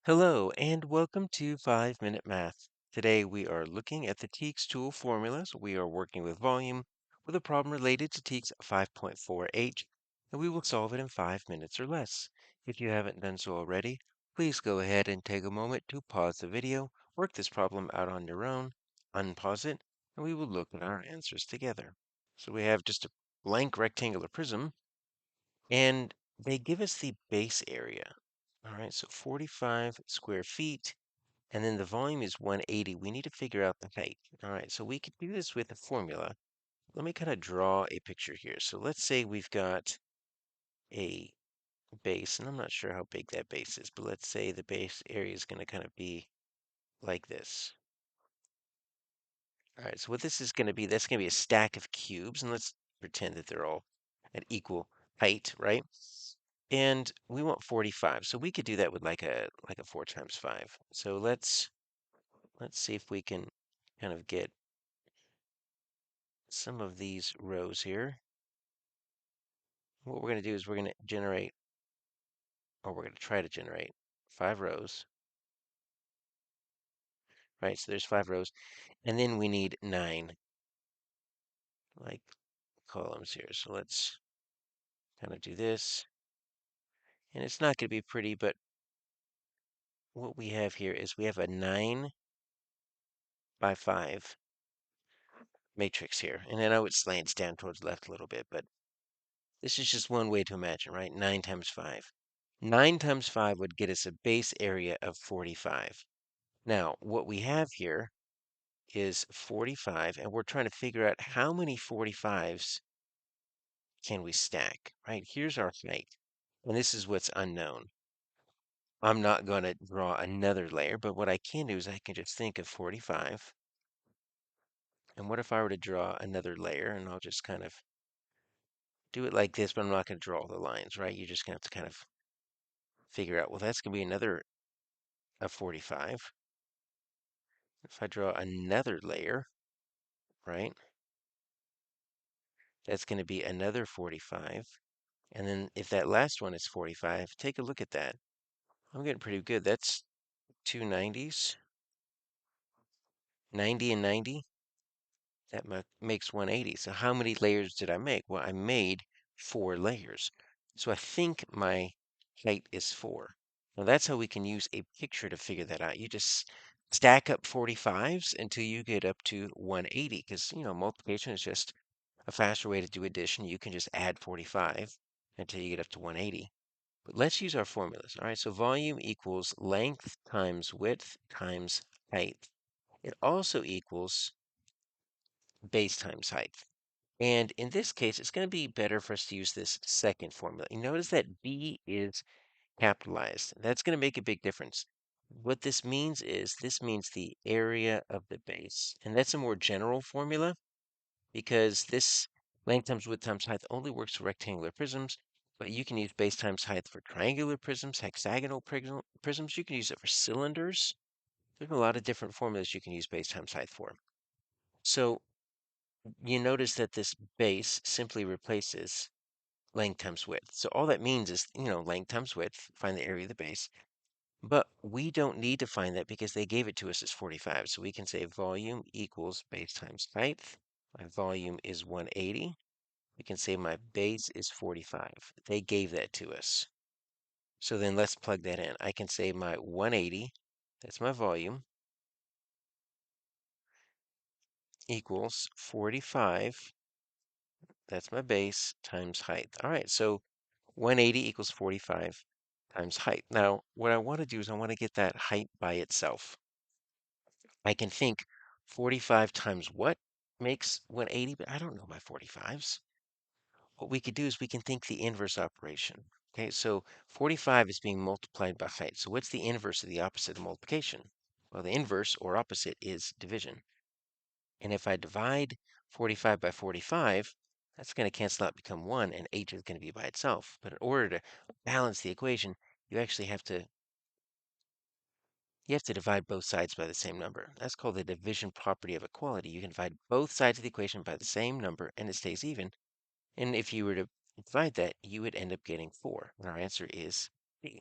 Hello and welcome to 5 Minute Math. Today we are looking at the TEKS tool formulas. We are working with volume with a problem related to TEKS 5.4H, and we will solve it in 5 minutes or less. If you haven't done so already, please go ahead and take a moment to pause the video, work this problem out on your own, unpause it, and we will look at our answers together. So we have just a blank rectangular prism, and they give us the base area. All right, so 45 square feet, and then the volume is 180. We need to figure out the height. All right, so we could do this with a formula. Let me kind of draw a picture here. So let's say we've got a base, and I'm not sure how big that base is, but let's say the base area is going to kind of be like this. All right, so what this is going to be, that's going to be a stack of cubes, and let's pretend that they're all at equal height, right? And we want 45. So we could do that with like a 4 times 5. So let's see if we can kind of get some of these rows here. What we're going to do is we're going to generate, or we're going to try to generate 5 rows, right? So there's 5 rows, and then we need 9 like columns here. So let's kind of do this. And it's not going to be pretty, but what we have here is we have a 9 by 5 matrix here. And I know it slants down towards the left a little bit, but this is just one way to imagine, right? 9 times 5. 9 times 5 would get us a base area of 45. Now, what we have here is 45, and we're trying to figure out how many 45s can we stack, right? Here's our height, and this is what's unknown. I'm not going to draw another layer, but what I can do is I can just think of 45. And what if I were to draw another layer, and I'll just kind of do it like this, but I'm not going to draw all the lines, right? You're just going to have to kind of figure out, well, that's going to be another a 45. If I draw another layer, right, that's going to be another 45. And then if that last one is 45, take a look at that. I'm getting pretty good. That's two 90s, 90 and 90. That makes 180. So how many layers did I make? Well, I made 4 layers. So I think my height is 4. Now that's how we can use a picture to figure that out. You just stack up 45s until you get up to 180, because multiplication is just a faster way to do addition. You can just add 45 until you get up to 180. But let's use our formulas. All right, so volume equals length times width times height. It also equals base times height. And in this case, it's going to be better for us to use this second formula. You notice that B is capitalized. That's going to make a big difference. What this means is this means the area of the base. And that's a more general formula because this length times width times height only works for rectangular prisms, but you can use base times height for triangular prisms, hexagonal prisms. You can use it for cylinders. There's a lot of different formulas you can use base times height for. So you notice that this base simply replaces length times width. So all that means is, length times width, find the area of the base. But we don't need to find that because they gave it to us as 45. So we can say volume equals base times height. My volume is 180. We can say my base is 45. They gave that to us. So then let's plug that in. I can say my 180, that's my volume, equals 45, that's my base, times height. All right, so 180 equals 45 times height. Now, what I want to do is I want to get that height by itself. I can think 45 times what makes 180, but I don't know my 45s. What we could do is we can think the inverse operation. Okay, so 45 is being multiplied by height. So what's the inverse of the opposite of multiplication? Well, the inverse or opposite is division. And if I divide 45 by 45, that's going to cancel out, become 1, and h is going to be by itself. But in order to balance the equation, you actually have to divide both sides by the same number. That's called the division property of equality. You can divide both sides of the equation by the same number, and it stays even. And if you were to divide that, you would end up getting 4. And our answer is B.